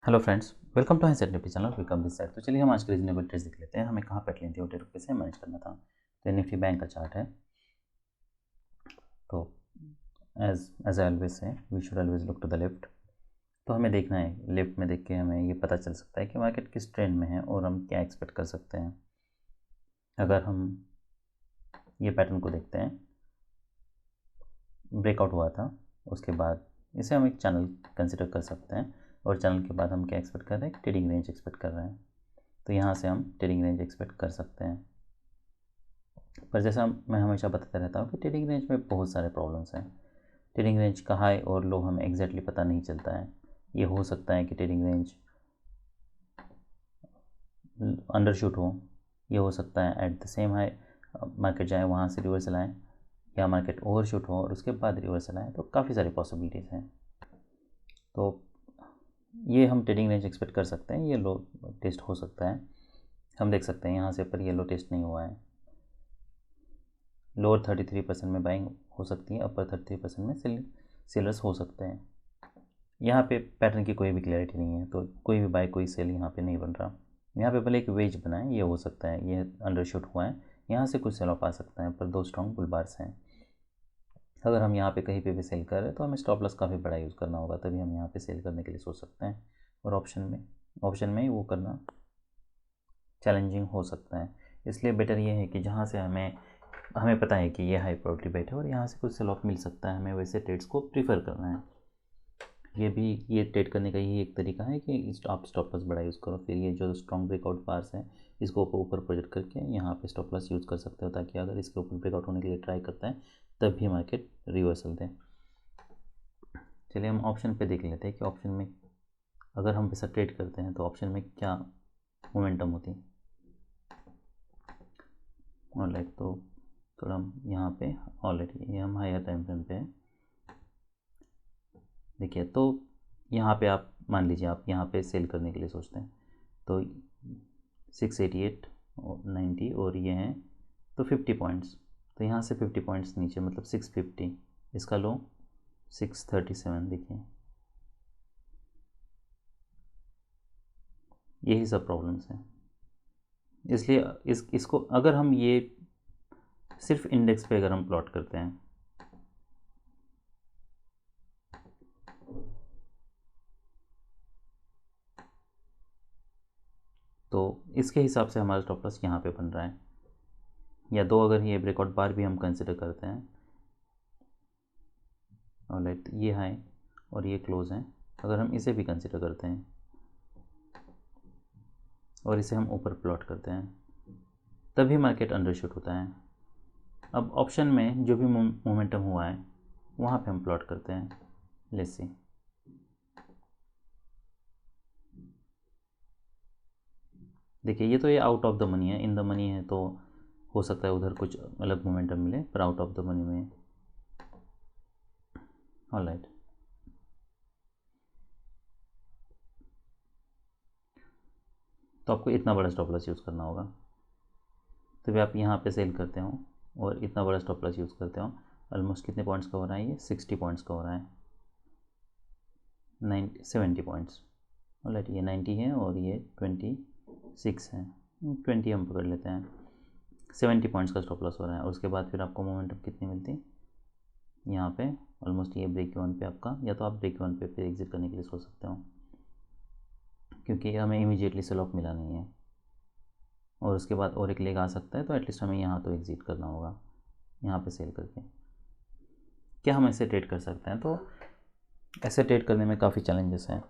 Hello friends, welcome to Highset Nifty channel. Welcome this side. तो चलिए हम आज के रीजनेबल ट्रेड्स देख लेते हैं। हमें कहाँ पे लेनी थी और रुपये से मैनेज करना था। तो ये निफ्टी बैंक का चार्ट है। तो as I always say we should always look to the left. तो हमें देखना है, लेफ्ट में देख के हमें ये पता चल सकता है कि मार्केट किस ट्रेंड में है और हम क्या एक्सपेक्ट कर सकते हैं। अगर हम ये पैटर्न को देखते हैं, ब्रेकआउट हुआ था, उसके बाद इसे हम एक चैनल कंसिडर कर सकते हैं। और चैनल के बाद हम क्या एक्सपेक्ट कर रहे हैं, ट्रेडिंग रेंज एक्सपेक्ट कर रहे हैं। तो यहाँ से हम ट्रेडिंग रेंज एक्सपेक्ट कर सकते हैं। पर जैसा मैं हमेशा बताता रहता हूँ कि ट्रेडिंग रेंज में बहुत सारे प्रॉब्लम्स हैं। ट्रेडिंग रेंज का हाई और लो हमें एग्जैक्टली पता नहीं चलता है। ये हो सकता है कि ट्रेडिंग रेंज अंडरशूट हो, ये हो सकता है at the same high market जाए, वहाँ से रिवर्सल आए, या मार्केट ओवरशूट हो और उसके बाद रिवर्सल आए। तो काफ़ी सारी पॉसिबिलिटीज़ हैं। तो ये हम ट्रेडिंग रेंज एक्सपेक्ट कर सकते हैं। ये लो टेस्ट हो सकता है, हम देख सकते हैं यहाँ से, पर ये लो टेस्ट नहीं हुआ है। लोअर 33% में बाइंग हो सकती है, अपर 33% में सेलर्स हो सकते हैं। यहाँ पे पैटर्न की कोई भी क्लैरिटी नहीं है, तो कोई भी बाय कोई सेल यहाँ पे नहीं बन रहा। यहाँ पे भले एक वेज बना है, ये हो सकता है, ये अंडरशूट हुआ है, यहाँ से कुछ सेल ऑफ आ सकता है, पर दो स्ट्रॉन्ग बुल बार्स हैं। अगर हम यहाँ पे कहीं पे भी सेल कर रहे हैं तो हमें स्टॉप लॉस काफ़ी बड़ा यूज़ करना होगा, तभी हम यहाँ पे सेल करने के लिए सोच सकते हैं। और ऑप्शन में वो करना चैलेंजिंग हो सकता है। इसलिए बेटर ये है कि जहाँ से हमें पता है कि ये हाई प्रोबेबिलिटी बेट है और यहाँ से कुछ सेल ऑफ मिल सकता है, हमें वैसे ट्रेड्स को प्रीफर करना है। ये ट्रेड करने का यही एक तरीका है कि आप स्टॉप लॉस बड़ा यूज़ करो। फिर ये जो स्ट्रॉन्ग ब्रेकआउट बार्स हैं, इसको ऊपर प्रोजेक्ट करके यहाँ पे स्टॉप लॉस यूज़ कर सकते हो, ताकि अगर इसके ऊपर ब्रेकआउट होने के लिए ट्राई करता है तब भी मार्केट रिवर्सल दें। चलिए हम ऑप्शन पे देख लेते हैं कि ऑप्शन में अगर हम पैसा ट्रेड करते हैं तो ऑप्शन में क्या मोमेंटम होती है। ऑलराइट, तो थोड़ा हम यहाँ पे ऑलरेडी ये हम हायर टाइम फ्रेम पे देखिए। तो यहाँ पे आप मान लीजिए आप यहाँ पे सेल करने के लिए सोचते हैं, तो 688 और 90 और ये हैं तो 50 पॉइंट्स। तो यहाँ से 50 पॉइंट्स नीचे मतलब 650, इसका लो 637। देखिए यही सब प्रॉब्लम्स हैं। इसलिए इसको अगर हम ये सिर्फ इंडेक्स पे अगर हम प्लॉट करते हैं तो इसके हिसाब से हमारा स्टॉप लॉस यहाँ पे बन रहा है। या दो अगर ये ब्रेकआउट बार भी हम कंसिडर करते हैं, ऑलराइट, ये हाई और ये क्लोज हैं, अगर हम इसे भी कंसिडर करते हैं और इसे हम ऊपर प्लॉट करते हैं, तभी मार्केट अंडरशूट होता है। अब ऑप्शन में जो भी मोमेंटम हुआ है वहाँ पे हम प्लॉट करते हैं। लेट्स सी, देखिए ये तो ये आउट ऑफ द मनी है, इन द मनी है, तो हो सकता है उधर कुछ अलग मोमेंटम मिले, पर आउट ऑफ द मनी में। ऑलराइट, तो आपको इतना बड़ा स्टॉप लॉस यूज़ करना होगा, तभी आप यहाँ पे सेल करते हो और इतना बड़ा स्टॉप लॉस यूज़ करते हो। ऑलमोस्ट कितने पॉइंट्स का हो रहा है, ये 60 पॉइंट्स का हो रहा है, 70 पॉइंट्स। ऑलराइट, ये 90 है और ये 26 है, 20 हम पकड़ लेते हैं। 70 पॉइंट्स का स्टॉप लॉस हो रहा है और उसके बाद फिर आपको मोमेंटम कितनी मिलती यहाँ पे, ऑलमोस्ट ये ब्रेक वन पे आपका, या तो आप ब्रेक वन पे फिर एग्जिट करने के लिए सोच सकते हो, क्योंकि हमें इमीडिएटली सेल ऑफ मिला नहीं है और उसके बाद और एक लेग आ सकता है, तो एटलीस्ट हमें यहाँ तो एग्जिट करना होगा यहाँ पे सेल करके। क्या हम ऐसे ट्रेड कर सकते हैं? तो ऐसे ट्रेड करने में काफ़ी चैलेंजेस हैं।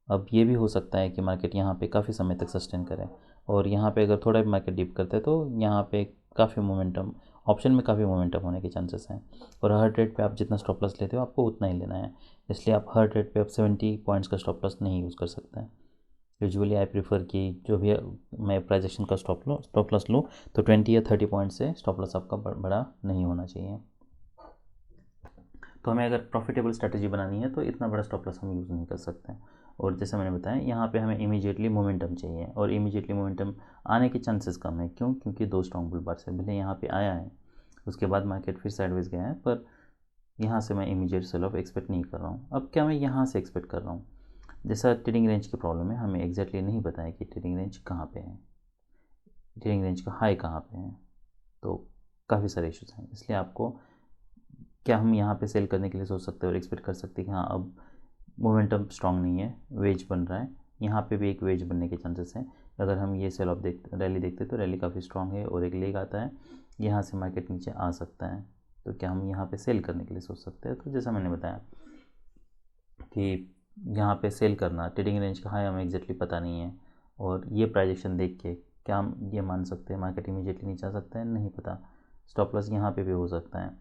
अब ये भी हो सकता है कि मार्केट यहाँ पे काफ़ी समय तक सस्टेन करे और यहाँ पे अगर थोड़ा भी मार्केट डिप करते हैं तो यहाँ पे काफ़ी मोमेंटम, ऑप्शन में काफ़ी मोमेंटम होने के चांसेस हैं। और हर ट्रेड पे आप जितना स्टॉप लॉस लेते हो आपको उतना ही लेना है, इसलिए आप हर ट्रेड पे आप 70 पॉइंट्स का स्टॉप लॉस नहीं यूज़ कर सकते हैं। यूजुअली आई प्रीफर कि जो भी मैं प्राइजेक्शन का स्टॉप लॉस लूँ तो 20 या 30 पॉइंट से स्टॉप लॉस आपका बड़ा नहीं होना चाहिए। तो हमें अगर प्रॉफिटेबल स्ट्रैटेजी बनानी है तो इतना बड़ा स्टॉप लॉस हम यूज़ नहीं कर सकते हैं। और जैसे मैंने बताया यहाँ पे हमें इमीडिएटली मोमेंटम चाहिए और इमीडिएटली मोमेंटम आने के चांसेस कम है। क्यों? क्योंकि दो स्ट्रॉन्ग बुल बार से भले यहाँ पे आया है, उसके बाद मार्केट फिर साइडवेज गया है, पर यहाँ से मैं इमीडिएट सेल ऑफ एक्सपेक्ट नहीं कर रहा हूँ। अब क्या मैं यहाँ से एक्सपेक्ट कर रहा हूँ? जैसा ट्रेडिंग रेंज की प्रॉब्लम है, हमें एग्जैक्टली नहीं पता है कि ट्रेडिंग रेंज कहाँ पे है, ट्रेडिंग रेंज का हाई कहाँ पे है, तो काफ़ी सारे इश्यूज हैं। इसलिए आपको क्या हम यहाँ पे सेल करने के लिए सोच सकते हैं और एक्सपेक्ट कर सकते हैं कि हाँ अब मोमेंटम स्ट्रांग नहीं है, वेज बन रहा है, यहाँ पे भी एक वेज बनने के चांसेस हैं। अगर हम ये सेल ऑफ रैली देखते हैं तो रैली काफ़ी स्ट्रांग है और एक लेग आता है, यहाँ से मार्केट नीचे आ सकता है, तो क्या हम यहाँ पे सेल करने के लिए सोच सकते हैं। तो जैसा मैंने बताया कि यहाँ पे सेल करना, ट्रेडिंग रेंज का हाई हमें एग्जैक्टली पता नहीं है, और ये प्राइजेक्शन देख के क्या हम ये मान सकते हैं मार्केट इमीडिएटली नीचे आ सकता है, नहीं पता। स्टॉप लॉस यहाँ पे भी हो सकता है।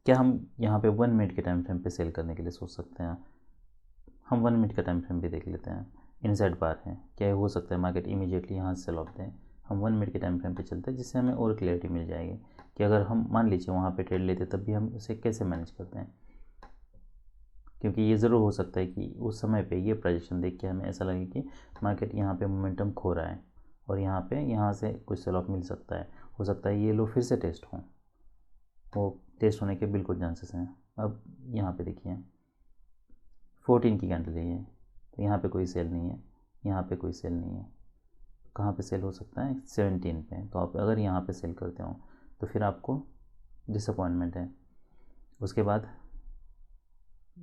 क्या हम यहाँ पे 1 मिनट के टाइम फ्रेम पे सेल करने के लिए सोच सकते हैं। हम 1 मिनट का टाइम फ्रेम भी देख लेते हैं। इनसाइड बार है, क्या हो सकता है मार्केट इमीडिएटली यहाँ से सेल ऑफ दें। हम 1 मिनट के टाइम फ्रेम पे चलते हैं, जिससे हमें और क्लियरिटी मिल जाएगी कि अगर हम मान लीजिए वहाँ पे ट्रेड लेते तब भी हम उसे कैसे मैनेज करते हैं। क्योंकि ये ज़रूर हो सकता है कि उस समय पे ये प्रोजेक्शन देख के हमें ऐसा लगे कि मार्केट यहाँ पे मोमेंटम खो रहा है और यहाँ से कुछ सेल ऑफ मिल सकता है। हो सकता है ये लो फिर से टेस्ट हों, वो टेस्ट होने के बिल्कुल चांसेस हैं। अब यहाँ पे देखिए 14 की कैंडल है ये, तो यहाँ पे कोई सेल नहीं है, यहाँ पे कोई सेल नहीं है। कहाँ पे सेल हो सकता है 17 पे। तो आप अगर यहाँ पे सेल करते हो तो फिर आपको डिसअपॉइंटमेंट है। उसके बाद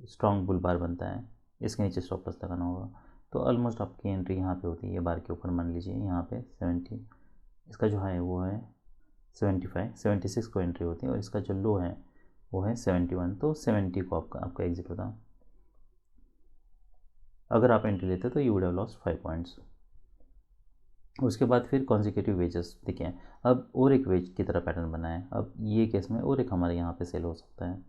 स्ट्रॉन्ग बुल बार बनता है, इसके नीचे स्टॉप लॉस लगाना होगा। तो ऑलमोस्ट आपकी एंट्री यहाँ पे होती है, ये बार के ऊपर मान लीजिए यहाँ पे 70, इसका जो हाई है वो है 75, 76 को एंट्री होती है, और इसका जो लो है वो है 71। तो 70 को आपका एग्जिट होता। अगर आप एंट्री लेते तो you would have lost 5 points. उसके बाद फिर कॉन्जिक्यूटिव वेजेस देखें, अब और एक वेज की तरह पैटर्न बना है। अब ये केस में और एक हमारे यहाँ पे सेल हो सकता है।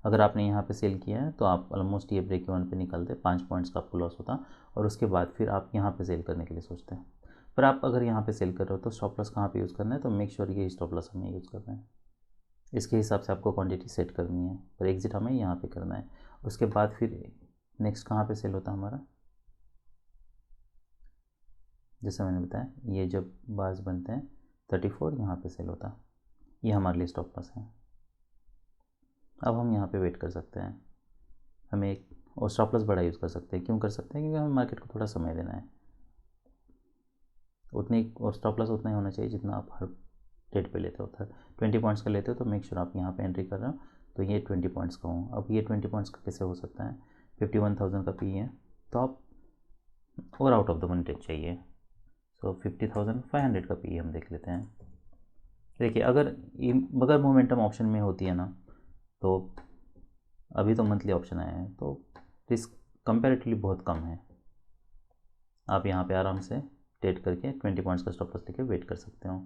अगर आपने यहाँ पे सेल किया है तो आप ऑलमोस्ट ये ब्रेक इवन पे निकलते, 5 पॉइंट्स का आपको लॉस होता, और उसके बाद फिर आप यहाँ पे सेल करने के लिए सोचते हैं। पर आप अगर यहाँ पे सेल कर रहे हो तो स्टॉप लॉस कहाँ पे यूज़ करना है, तो मेक श्योर ये स्टॉप लॉस हमें यूज़ करना है। इसके हिसाब से आपको क्वांटिटी सेट करनी है, पर एग्जिट हमें यहाँ पे करना है। उसके बाद फिर नेक्स्ट कहाँ पे सेल होता है हमारा, जैसे मैंने बताया ये जब बार्स बनते हैं 34, यहाँ पे सेल होता, ये हमारे लिए स्टॉप लॉस है। अब हम यहाँ पे वेट कर सकते हैं, हमें एक और स्टॉप लॉस बड़ा यूज़ कर सकते हैं। क्यों कर सकते हैं, क्योंकि हमें मार्केट को थोड़ा समय देना है। उतनी और स्टॉप लॉस उतना ही होना चाहिए जितना आप हर ट्रेड पे लेते हो। 20 पॉइंट्स का लेते हो तो मेक श्योर आप यहाँ पे एंट्री कर रहे हो तो ये 20 पॉइंट्स का हो। अब ये 20 पॉइंट्स का कैसे हो सकता है, 51,000 का पी है, तो आप और out of the money trade चाहिए। सो 50,500 का पी हम देख लेते हैं। देखिए अगर मोमेंटम ऑप्शन में होती है ना, तो अभी तो मंथली ऑप्शन आया है तो रिस्क कंपैरेटिवली बहुत कम है। आप यहाँ पे आराम से ट्रेड करके 20 पॉइंट्स का स्टॉप लॉस लेके वेट कर सकते हो।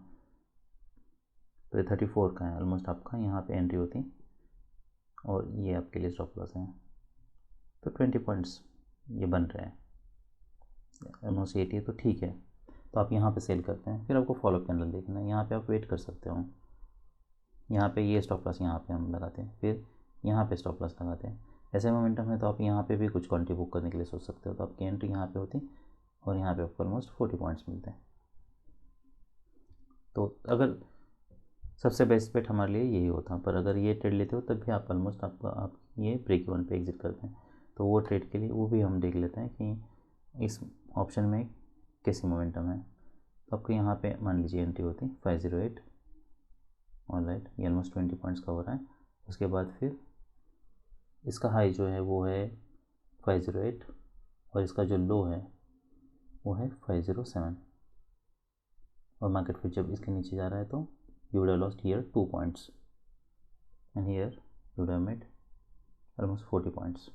तो ये 34 का है ऑलमोस्ट, आपका यहाँ पे एंट्री होती और ये आपके लिए स्टॉप लॉस है। तो 20 पॉइंट्स ये बन रहे हैं ऑलमोस्ट 80, तो ठीक है। तो आप यहाँ पे सेल करते हैं, फिर आपको फॉलोअप कैंडल देखना है, यहाँ पे आप वेट कर सकते हो। यहाँ पे ये स्टॉप लॉस यहाँ पे हम लगाते हैं, फिर यहाँ पे स्टॉप लॉस लगाते हैं। ऐसे मोमेंटम है तो आप यहाँ पे भी कुछ क्वांटिटी बुक करने के लिए सोच सकते हो। तो आपकी एंट्री यहाँ पे होती और यहाँ पे आपको ऑलमोस्ट 40 पॉइंट्स मिलते हैं। तो अगर सबसे बेस्ट बेट हमारे लिए यही होता, पर अगर ये ट्रेड लेते हो तब भी आप ऑलमोस्ट आप ये ब्रेक इवन पे एग्जिट करते हैं। तो वो ट्रेड के लिए वो भी हम देख लेते हैं कि इस ऑप्शन में कैसी मोमेंटम है। तो आपको यहाँ पे मान लीजिए एंट्री होती 508, ऑलराइट, ये ऑलमोस्ट 20 पॉइंट्स का हो रहा है। उसके बाद फिर इसका हाई जो है वो है 508 और इसका जो लो है वो है 507, और मार्केट फिर जब इसके नीचे जा रहा है तो you would have lost here 2 points and here you would have made almost 40 points.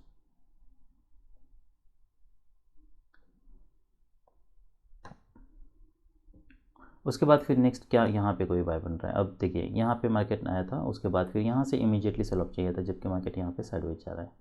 उसके बाद फिर नेक्स्ट क्या यहाँ पे कोई बाय बन रहा है। अब देखिए यहाँ पे मार्केट आया था, उसके बाद फिर यहाँ से इमीडिएटली सेल ऑफ चाहिए था, जबकि मार्केट यहाँ पे साइडवेज जा रहा है।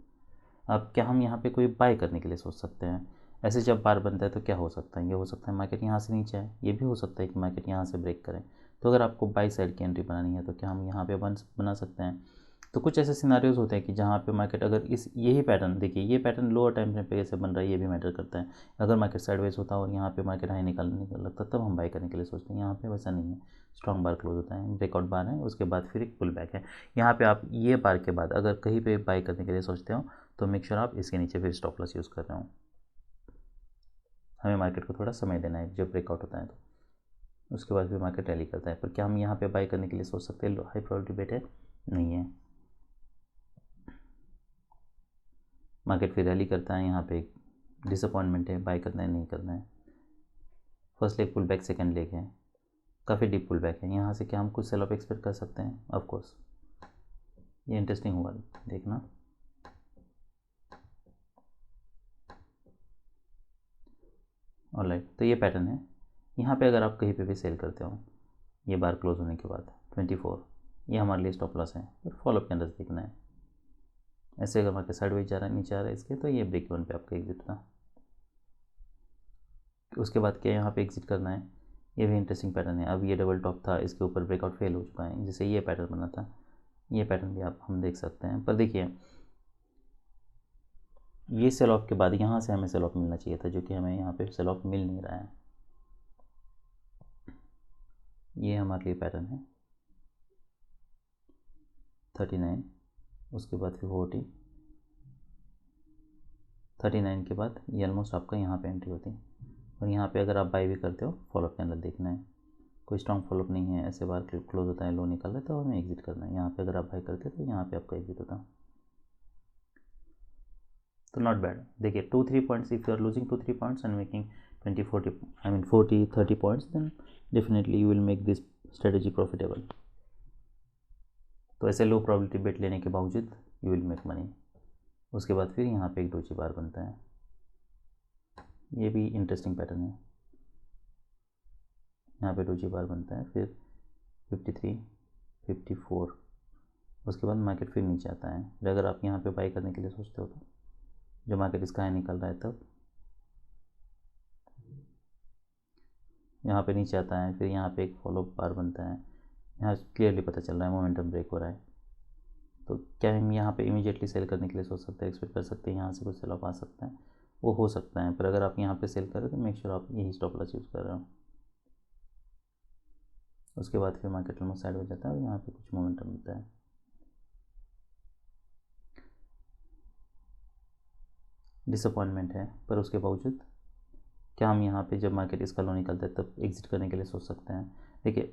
अब क्या हम यहाँ पे कोई बाय करने के लिए सोच सकते हैं। ऐसे जब बार बनता है तो क्या हो सकता है, ये हो सकता है मार्केट यहाँ से नीचे आए, ये भी हो सकता है कि मार्केट यहाँ से ब्रेक करें। तो अगर आपको बाई साइड की एंट्री बनानी है तो क्या हम यहाँ पे बना सकते हैं। तो कुछ ऐसे सिनारियोज होते हैं कि जहाँ पे मार्केट अगर यही पैटर्न देखिए, ये पैटर्न लोअर टाइम फ्रेम पे कैसे बन रहा है ये भी मैटर करता है। अगर मार्केट साइडवेज होता और यहाँ पे मार्केट हाई निकल लगता तब हम बाय करने के लिए सोचते हैं। यहाँ पे वैसा नहीं है, स्ट्रॉन्ग बार क्लोज होता है, ब्रेकआउट बार है, उसके बाद फिर एक पुल बैक है। यहाँ पे आप ये बार के बाद अगर कहीं पे बाय करने के लिए सोचते हो तो मेक श्योर आप इसके नीचे फिर स्टॉप लॉस यूज़ कर रहे हो। हमें मार्केट को थोड़ा समय देना है जब ब्रेकआउट होता है तो, उसके बाद फिर मार्केट रैली करता है। पर क्या हम यहाँ पे बाई करने के लिए सोच सकते हैं? हाई प्रोबेबिलिटी बेट है, नहीं है। मार्केट फिर रैली करता है, यहाँ पे डिसअपॉइंटमेंट है, बाई करना है नहीं करना है। First leg pull back, second leg है, काफ़ी डीप पुल बैक है। यहाँ से क्या हम कुछ सेल ऑफ एक्सपेक्ट कर सकते हैं? ऑफ कोर्स, ये इंटरेस्टिंग होगा देखना। ऑलराइट, तो ये पैटर्न है। यहाँ पे अगर आप कहीं पे भी सेल करते हो, ये बार क्लोज होने के बाद 24, ये हमारे लिए स्टॉप लॉस है, फिर फॉलोअप के अंदर देखना है। ऐसे अगर मार्केट साइडवेज जा रहा है, नीचे आ रहा है इसके, तो ये ब्रेक इवन पे आपका एग्जिट था। उसके बाद क्या यहाँ पे एग्जिट करना है, ये भी इंटरेस्टिंग पैटर्न है। अब ये डबल टॉप था, इसके ऊपर ब्रेकआउट फेल हो चुका है, जिससे ये पैटर्न बना था, ये पैटर्न भी हम देख सकते हैं। पर देखिए, ये सेल ऑफ के बाद यहाँ से हमें सेल ऑफ मिलना चाहिए था, जो कि हमें यहाँ पे सेल ऑफ मिल नहीं रहा है। ये हमारे लिए पैटर्न है 39, उसके बाद फिर 40, 39 के बाद ये ऑलमोस्ट आपका यहाँ पे एंट्री होती है। और यहाँ पे अगर आप बाई भी करते हो, फॉलोअप के अंदर देखना है, कोई स्ट्रॉन्ग फॉलोअप नहीं है, ऐसे बार क्लोज होता है, लो निकल रहा है, तो हमें एग्जिट करना है। यहाँ पे अगर आप बाई करते हो तो यहाँ पे आपका एग्जिट होता। तो नॉट बैड। देखिए 2-3 points, if you are losing 2-3 points and making 40-30 points, then definitely you will make this strategy profitable. तो ऐसे लो प्रोबेबिलिटी बेट लेने के बावजूद यू विल मेक मनी। उसके बाद फिर यहाँ पे एक डोजी बार बनता है, ये भी इंटरेस्टिंग पैटर्न है। यहाँ पे डोजी बार बनता है, फिर 53, 54, उसके बाद मार्केट फिर नीचे आता है। अगर आप यहाँ पे बाई करने के लिए सोचते हो तो, जो मार्केट इसका हाई निकल रहा है तब यहाँ पे नीचे आता है, फिर यहाँ पे एक फॉलोअप बार बनता है। यहाँ क्लियरली पता चल रहा है मोमेंटम ब्रेक हो रहा है। तो क्या हम यहाँ पे इमीडिएटली सेल करने के लिए सोच सकते हैं, एक्सपेक्ट कर सकते हैं यहाँ से कुछ सेल ऑफ आ सकता है? वो हो सकता है, पर अगर आप यहाँ पे सेल करें तो मेक श्योर आप यही स्टॉप लॉस यूज़ कर रहे हो। उसके बाद फिर मार्केट ऑलमोस्ट साइड हो जाता है और यहाँ पे कुछ मोमेंटम मिलता है। डिसअपॉइंटमेंट है, पर उसके बावजूद क्या हम यहाँ पे जब मार्केट इसका लो निकलता है तब एग्जिट करने के लिए सोच सकते हैं? देखिए,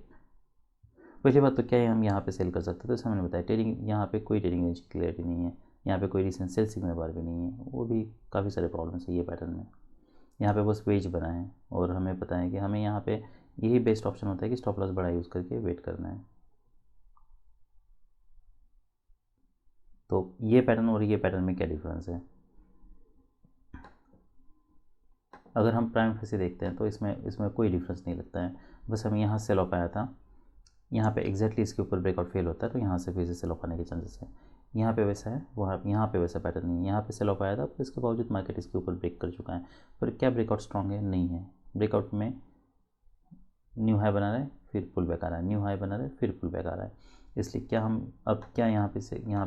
पहली बात तो क्या है, हम यहाँ पे सेल कर सकते हैं, तो जैसे मैंने बताया ट्रेडिंग, यहाँ पे कोई ट्रेडिंग रेंज की क्लियरिटी नहीं है, यहाँ पे कोई रिसेंट सेल सिग्नल बार भी नहीं है, वो भी काफ़ी सारे प्रॉब्लम्स है ये पैटर्न में। यहाँ पे बस वेज बना है और हमें पता है कि हमें यहाँ पे यही बेस्ट ऑप्शन होता है कि स्टॉप लॉस बड़ा यूज़ करके वेट करना है। तो ये पैटर्न और ये पैटर्न में क्या डिफरेंस है? अगर हम प्राइम फेस से देखते हैं तो इसमें कोई डिफरेंस नहीं लगता है। बस हमें यहाँ सेल ऑफ आया था, यहाँ पे एग्जैक्टली इसके ऊपर ब्रेकआउट फेल होता है, तो यहाँ से फिर से सेल ऑफ आने के चांसेस है। यहाँ पे वैसा है, वहाँ यहाँ पे वैसा पैटर्न नहीं है। यहाँ पे सेल ऑफ आया था, पर इसके बावजूद मार्केट इसके ऊपर ब्रेक कर चुका है। पर क्या ब्रेकआउट स्ट्रॉन्ग है? नहीं है। ब्रेकआउट में न्यू हाई बना रहा है, फिर पुल बैक आ रहा है, न्यू हाई बना रहा है, फिर पुल बैक आ रहा है। इसलिए क्या हम अब क्या यहाँ पे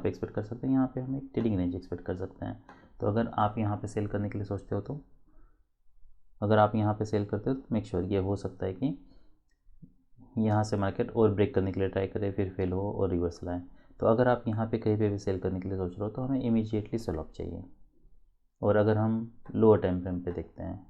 एक्सपेक्ट कर सकते हैं? यहाँ पे हम एक ट्रेडिंग रेंज एक्सपेक्ट कर सकते हैं। तो अगर आप यहाँ पे सेल करने के लिए सोचते हो तो, अगर आप यहाँ पे सेल करते हो तो मेक श्योर ये हो सकता है कि यहाँ से मार्केट और ब्रेक करने के लिए ट्राई करे, फिर फेल हो और रिवर्स लाए। तो अगर आप यहाँ पे कहीं पे भी सेल करने के लिए सोच रहे हो तो हमें इमीडिएटली सेल ऑफ चाहिए। और अगर हम लोअर टाइम फ्रेम पे देखते हैं,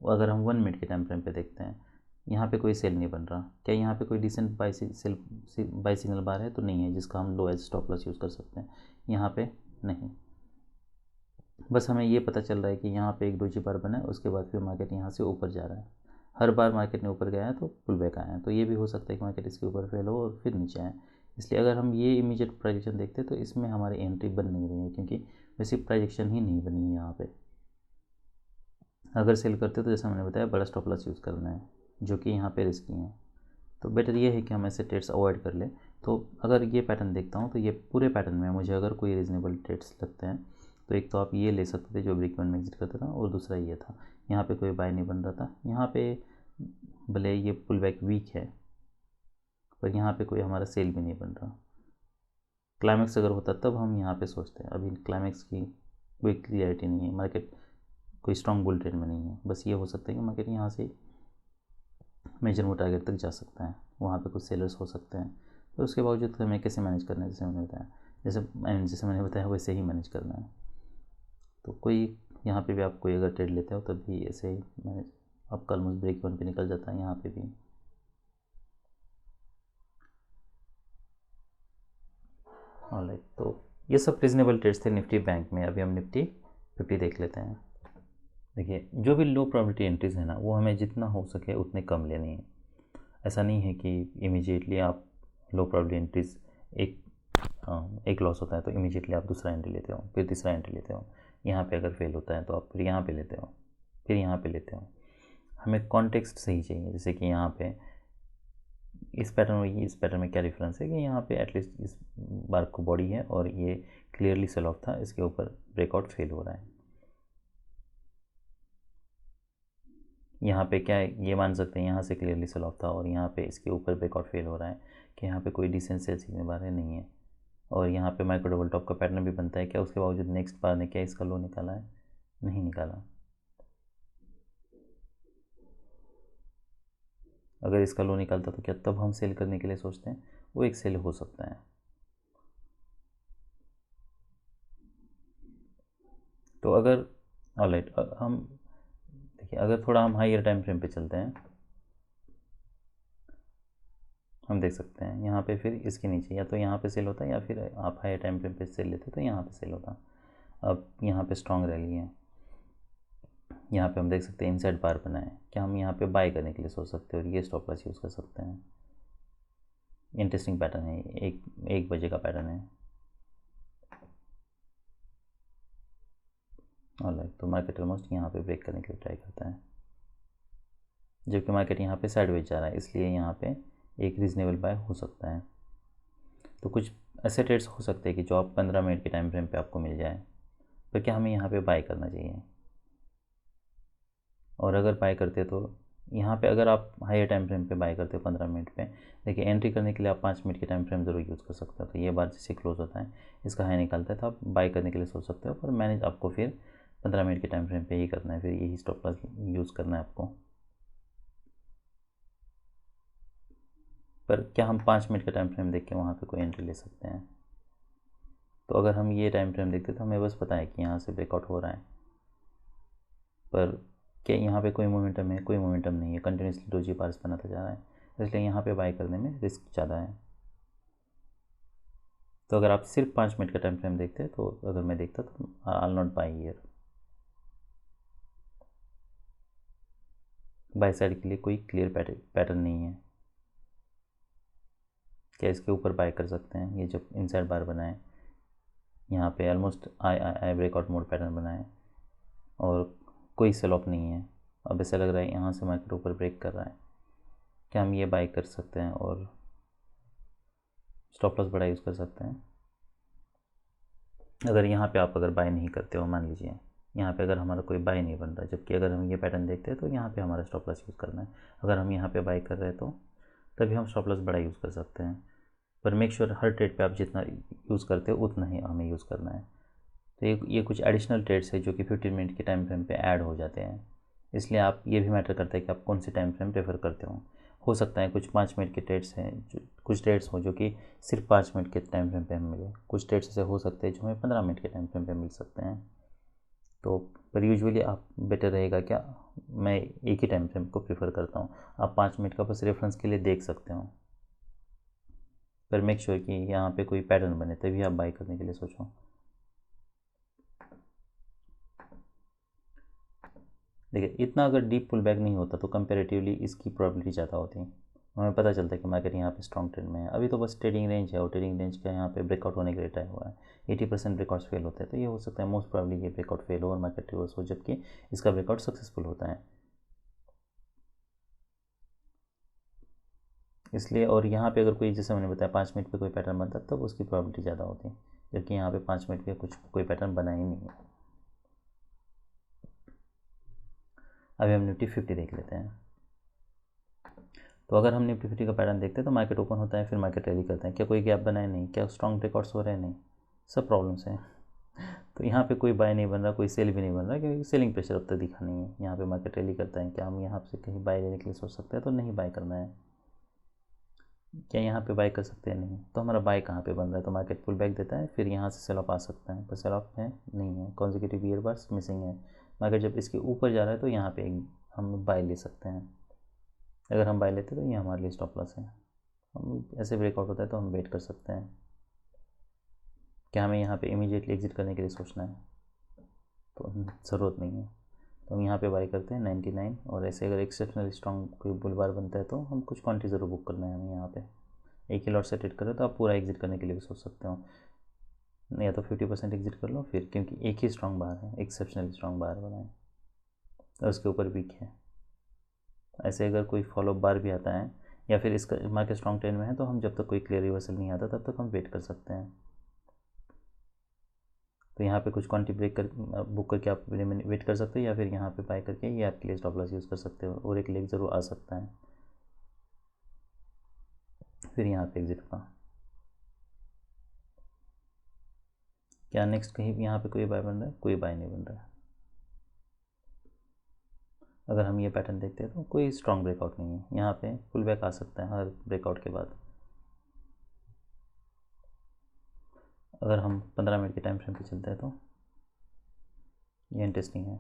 अगर हम 1 मिनट के टाइम फ्रेम पे देखते हैं, यहाँ पे कोई सेल नहीं बन रहा। क्या यहाँ पे कोई डिसेंट बाई सिग्नल बार है? तो नहीं है, जिसका हम लो एज स्टॉप लॉस यूज़ कर सकते हैं। यहाँ पे नहीं, बस हमें ये पता चल रहा है कि यहाँ पे एक डोजी बार बना है, उसके बाद फिर मार्केट यहाँ से ऊपर जा रहा है। हर बार मार्केट ने ऊपर गया है तो पुल बैक आया है, तो ये भी हो सकता है कि मार्केट इसके ऊपर फेल हो और फिर नीचे आए। इसलिए अगर हम ये इमीडिएट प्रोजेक्शन देखते हैं तो इसमें हमारी एंट्री बन नहीं रही है, क्योंकि वैसी प्रोजेक्शन ही नहीं बनी है यहाँ पे। अगर सेल करते तो जैसा मैंने बताया बड़ा स्टॉप लॉस यूज़ करना है, जो कि यहाँ पे रिस्की है। तो बेटर ये है कि हम ऐसे ट्रेड्स अवॉइड कर लें। तो अगर ये पैटर्न देखता हूँ तो ये पूरे पैटर्न में मुझे अगर कोई रीज़नेबल ट्रेड्स लगते हैं तो एक तो आप ये ले सकते थे जो ब्रेक इवन में एग्जिट करता था, और दूसरा ये था, यहाँ पे कोई बाय नहीं बन रहा था। यहाँ पे भले ये पुल बैक वीक है, पर यहाँ पे कोई हमारा सेल भी नहीं बन रहा। क्लाइमेक्स अगर होता तब हम यहाँ पे सोचते हैं, अभी क्लाइमेक्स की कोई क्लियरिटी नहीं है, मार्केट कोई स्ट्रॉन्ग बुल ट्रेंड में नहीं है। बस ये हो सकता है कि मार्केट यहाँ से मेजर मोड टारगेट तक जा सकता है, वहाँ पे कुछ सेलर्स हो सकते हैं। तो उसके बावजूद हमें कैसे मैनेज करना है, जैसे मैंने बताया वैसे ही मैनेज करना है। तो कोई यहाँ पे भी आप कोई अगर ट्रेड लेते हो तब भी ऐसे ही मैंने आपका ऑलमोस्ट ब्रेक इवन पे निकल जाता है यहाँ पे भी। ऑलराइट, तो ये सब रीजनेबल ट्रेड्स थे निफ्टी बैंक में। अभी हम निफ्टी 50 देख लेते हैं। देखिए, जो भी लो प्रोबेबिलिटी एंट्रीज है ना, वो हमें जितना हो सके उतने कम लेनी है। ऐसा नहीं है कि इमीडिएटली आप लो प्रोबेबिलिटी एंट्रीज एक लॉस होता है तो इमीडिएटली आप दूसरा एंट्री लेते हो, फिर तीसरा एंट्री लेते हो। यहाँ पे अगर फेल होता है तो आप फिर यहाँ पे लेते हो, फिर यहाँ पे लेते हो। हमें कॉन्टेक्स्ट सही चाहिए। जैसे कि यहाँ पे इस पैटर्न में क्या डिफरेंस है कि यहाँ पे एटलीस्ट इस बार को बॉडी है और ये क्लियरली सेल ऑफ था, इसके ऊपर ब्रेकआउट फेल हो रहा है। यहाँ पे क्या है, ये मान सकते हैं यहाँ से क्लियरली सेल ऑफ था और यहाँ पे इसके ऊपर ब्रेकआउट फेल हो रहा है कि यहाँ पे कोई डिसेंट सेल सिग्नल बार नहीं है। और यहाँ पे माइक्रो डबल टॉप का पैटर्न भी बनता है क्या, उसके बावजूद नेक्स्ट बार ने क्या इसका लो निकाला है? नहीं निकाला। अगर इसका लो निकालता तो क्या तब हम सेल करने के लिए सोचते हैं? वो एक सेल हो सकता है। तो अगर ऑलराइट, हम देखिए, अगर थोड़ा हम हाइयर टाइम फ्रेम पे चलते हैं, हम देख सकते हैं यहाँ पे फिर इसके नीचे या तो यहाँ पे सेल होता है या फिर आप हायर टाइम फ्रेम पे सेल लेते तो यहाँ पे सेल होता। अब यहाँ पे स्ट्रॉन्ग रैली है, यहाँ पे हम देख सकते हैं इनसाइड बार बना है। क्या हम यहाँ पे बाय करने के लिए सोच सकते हैं और ये स्टॉप लॉस यूज़ कर सकते हैं? इंटरेस्टिंग पैटर्न है, एक बजे का पैटर्न है। ऑलराइट, तो मार्केट ऑलमोस्ट यहाँ पे ब्रेक करने के लिए ट्राई करता है, जबकि मार्केट यहाँ पे साइडवेज जा रहा है, इसलिए यहाँ पे एक रीजनेबल बाय हो सकता है। तो कुछ ऐसे ट्रेड्स हो सकते हैं कि जो आप 15 मिनट के टाइम फ्रेम पे आपको मिल जाए, तो क्या हमें यहाँ पे बाय करना चाहिए? और अगर बाय करते तो यहाँ पे अगर आप हायर टाइम फ्रेम पे बाय करते हो 15 मिनट पे, देखिए एंट्री करने के लिए आप 5 मिनट के टाइम फ्रेम ज़रूर यूज़ कर सकते हो। तो ये बार जैसे क्लोज होता है, इसका हाई निकलता है तो आप बाय करने के लिए सोच सकते हो, पर मैनेज आपको फिर 15 मिनट के टाइम फ्रेम पे ही करना है, फिर यही स्टॉप लॉस यूज़ करना है आपको। पर क्या हम 5 मिनट का टाइम फ्रेम देख के वहाँ पे कोई एंट्री ले सकते हैं? तो अगर हम ये टाइम फ्रेम देखते तो हमें बस पता है कि यहाँ से ब्रेकआउट हो रहा है, पर क्या यहाँ पे कोई मोमेंटम है? कोई मोमेंटम नहीं है, कंटिन्यूसली डोजी बार्स बनाता जा रहा है, इसलिए यहाँ पे बाय करने में रिस्क ज़्यादा है। तो अगर आप सिर्फ 5 मिनट का टाइम फ्रेम देखते हैं तो अगर मैं देखता तो I not by year. By side के लिए कोई क्लियर पैटर्न नहीं है। क्या इसके ऊपर बाय कर सकते हैं? ये जब इनसाइड बार बनाए, यहाँ पे almost I breakout mode pattern बनाए और कोई सेल ऑफ नहीं है। अब ऐसा लग रहा है यहाँ से मार्केट ऊपर ब्रेक कर रहा है, क्या हम ये बाय कर सकते हैं और स्टॉप लॉस बड़ा यूज़ कर सकते हैं? अगर यहाँ पे आप अगर बाय नहीं करते हो, मान लीजिए यहाँ पे अगर हमारा कोई बाय नहीं बन रहा, जबकि अगर हम ये पैटर्न देखते हैं तो यहाँ पे हमारा स्टॉप लॉस यूज़ करना है। अगर हम यहाँ पे बाय कर रहे हैं तो तभी हम स्टॉप लॉस बड़ा यूज़ कर सकते हैं। पर मेक श्योर हर ट्रेड पे आप जितना यूज़ करते हो उतना ही हमें यूज़ करना है। तो ये कुछ एडिशनल ट्रेड्स है जो कि 15 मिनट के टाइम फ्रेम पे ऐड हो जाते हैं, इसलिए आप ये भी मैटर करता है कि आप कौन से टाइम फ्रेम प्रेफर करते हो सकता है कुछ 5 मिनट के ट्रेड्स हैं, जो कुछ ट्रेड्स हो जो कि सिर्फ 5 मिनट के टाइम फ्रेम पे हमें मिले, कुछ ट्रेड्स ऐसे हो सकते हैं जो हमें 15 मिनट के टाइम फ्रेम पे मिल सकते हैं। तो पर यूजुअली आप बेटर रहेगा क्या, मैं एक ही टाइम फ्रेम को प्रेफर करता हूँ। आप 5 मिनट का बस रेफरेंस के लिए देख सकते हो, पर मेक श्योर कि यहाँ पे कोई पैटर्न बने तभी आप बाय करने के लिए सोचो। देखिए, इतना अगर डीप पुल बैक नहीं होता तो कंपेरेटिवली इसकी प्रोबेबिलिटी ज़्यादा होती है। हमें पता चलता है कि मार्केट यहाँ पे स्ट्रॉन्ग ट्रेंड में है। अभी तो बस ट्रेडिंग रेंज है और ट्रेडिंग रेंज का यहाँ पे ब्रेकआउट होने के लिए ट्राई हुआ है। 80% ब्रेकआउट्स फेल होते हैं, तो ये हो सकता है मोस्ट प्रोबेबली ये ब्रेकआउट फेल हो और मार्केट रिवर्स हो, जबकि इसका ब्रेकआउट सक्सेसफुल होता है। इसलिए और यहाँ पे अगर कोई, जैसे मैंने बताया 5 मिनट पे कोई पैटर्न बनता है तब उसकी प्रोबेबिलिटी ज़्यादा होती है, जबकि यहाँ पे 5 मिनट पे कोई पैटर्न बना ही नहीं है। अभी हम निफ्टी 50 देख लेते हैं। तो अगर हम निफ्टी 50 का पैटर्न देखते हैं तो मार्केट ओपन होता है, फिर मार्केट रैली करता है, क्या कोई गैप बनाए? नहीं। क्या स्ट्रॉन्ग ब्रेकआउट्स हो रहे हैं? नहीं। सब प्रॉब्लम्स हैं। तो यहाँ पे कोई बाय नहीं बन रहा, कोई सेल भी नहीं बन रहा, क्योंकि सेलिंग प्रेशर अब तक दिखा नहीं है। यहाँ पे मार्केट रैली करता है, क्या हम यहाँ से कहीं बाय लेने के लिए सोच सकते हैं? तो नहीं बाय करना है। क्या यहाँ पे बाय कर सकते हैं? नहीं। तो हमारा बाय कहाँ पे बन रहा है? तो मार्केट पुल बैक देता है, फिर यहाँ से सेल ऑफ आ सकता है, पर सेल ऑफ है नहीं है, कॉन्जिक्यूटिव ईयर बार्स मिसिंग है, मार्केट जब इसके ऊपर जा रहा है तो यहाँ पे हम बाय ले सकते हैं। अगर हम बाय लेते हैं तो ये हमारे लिए स्टॉप लॉस है। हम ऐसे ब्रेकआउट होता है तो हम वेट कर सकते हैं। क्या हमें यहाँ पे इमीडिएटली एग्जिट करने के लिए सोचना है? तो ज़रूरत नहीं है। तो हम यहाँ पे बाय करते हैं 99, और ऐसे अगर एक्सेप्शनल स्ट्रॉन्ग कोई बुलबार बनता है तो हम कुछ क्वांटिटी ज़रूर बुक करना है हमें। यहाँ पे एक ही लॉट से ट्रेड करें तो आप पूरा एग्जिट करने के लिए भी सोच सकते हो, या तो 50% एग्जिट कर लो फिर, क्योंकि एक ही स्ट्रॉन्ग बार है, एक्सेप्शनल स्ट्रॉन्ग बार बनाए और उसके ऊपर वीक है। ऐसे अगर कोई फॉलो बार भी आता है या फिर इसका मार्केट स्ट्रॉन्ग ट्रेंड में है तो हम जब तक कोई क्लियर रिवर्सल नहीं आता तब तक हम वेट कर सकते हैं। तो यहाँ पे कुछ क्वांटिटी ब्रेक कर बुक करके आप वेट कर सकते हो, या फिर यहाँ पे बाय करके ये आपके लिए स्टॉप लॉस यूज़ कर सकते हो, और एक लेग ज़रूर आ सकता है, फिर यहाँ पे एग्जिट होगा। क्या नेक्स्ट कहीं यहाँ पे कोई बाय बन रहा है? कोई बाय नहीं बन रहा है। अगर हम ये पैटर्न देखते हैं तो कोई स्ट्रॉन्ग ब्रेकआउट नहीं है। यहाँ पे पुल बैक आ सकता है हर ब्रेकआउट के बाद। अगर हम 15 मिनट के टाइम फ्रेम पे चलते हैं तो ये इंटरेस्टिंग है,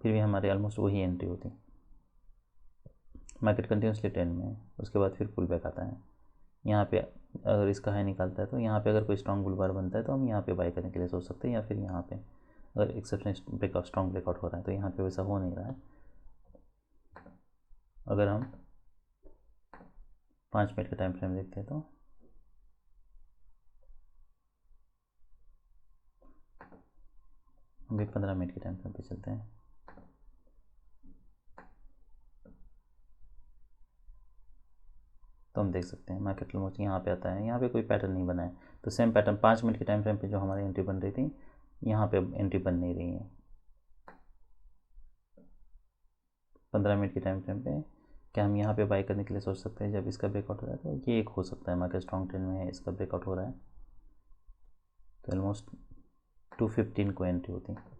फिर भी हमारे ऑलमोस्ट वही एंट्री होती। मार्केट कंटिन्यूसली ट्रेंड में है, उसके बाद फिर पुल बैक आता है। यहाँ पे अगर इसका हाई निकालता है तो यहाँ पे अगर कोई स्ट्रॉन्ग बुल बार बनता है तो हम यहाँ पे बाय करने के लिए सोच सकते हैं, या फिर यहाँ पे अगर एक्सेप्शनल ब्रेकआउट स्ट्रॉन्ग ब्रेकआउट हो रहा है तो यहाँ पे वैसा हो नहीं रहा है। अगर हम 5 मिनट का टाइम फ्रेम देखते हैं तो हम भी 15 मिनट के टाइम फ्रेम पे चलते हैं। तो हम देख सकते हैं मार्केट ऑलमोस्ट यहाँ पे आता है, यहाँ पे कोई पैटर्न नहीं बना है। तो सेम पैटर्न 5 मिनट के टाइम फ्रेम पे जो हमारी एंट्री बन रही थी, यहाँ पे एंट्री बन नहीं रही है। 15 मिनट के टाइम फ्रेम पे क्या हम यहाँ पे बाय करने के लिए सोच सकते हैं? जब इसका ब्रेकआउट हो रहा है तो ये एक हो सकता है, मार्केट स्ट्रॉन्ग ट्रेंड में है, इसका ब्रेकआउट हो रहा है तो ऑलमोस्ट 215 को एंट्री होती है।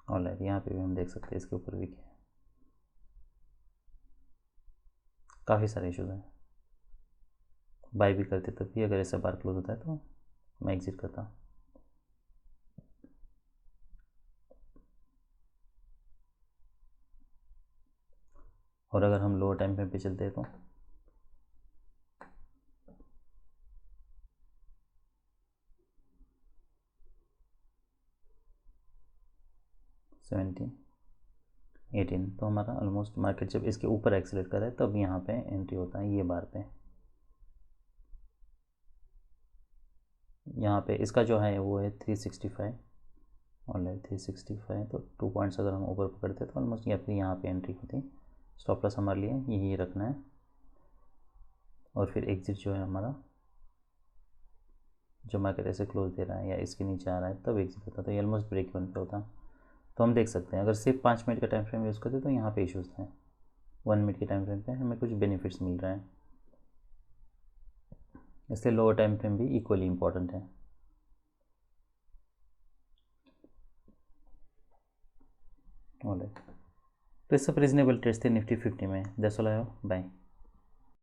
ऑलराइट, यहाँ पे भी हम देख सकते हैं इसके ऊपर वीक है। काफ़ी सारे इशूज़ हैं। बाय भी करते तब भी अगर ऐसा बार क्लोज होता है तो मैं एग्जिट करता। और अगर हम लोअर टाइम फ्रेम पे चलते हैं तो सेवेंटीन 18, तो हमारा ऑलमोस्ट मार्केट जब इसके ऊपर एक्सीलेट कर रहा है तब यहाँ पे एंट्री होता है ये बार पे। यहाँ पे इसका जो है वो है 365, ऑलराइट 365, तो 2 पॉइंट्स अगर हम ऊपर पकड़ते हैं तो ऑलमोस्ट या फिर यहाँ पे एंट्री होती। स्टॉप लॉस हमारे लिए यही रखना है, और फिर एग्जिट जो है हमारा, जो मार्केट ऐसे क्लोज दे रहा है या इसके नीचे आ रहा है तब एग्जिट होता, तो ये ऑलमोस्ट ब्रेक इवन पे होता। तो हम देख सकते हैं अगर सिर्फ 5 मिनट का टाइम फ्रेम यूज़ करते तो यहाँ पे इश्यूज़ हैं। 1 मिनट के टाइम फ्रेम पे हमें कुछ बेनिफिट्स मिल रहे हैं, इसलिए लोअर टाइम फ्रेम भी इक्वली इंपॉर्टेंट है। ऑलराइट, तो सब रीजनेबल ट्रेड्स थे निफ्टी 50 में। That's all I have, bye.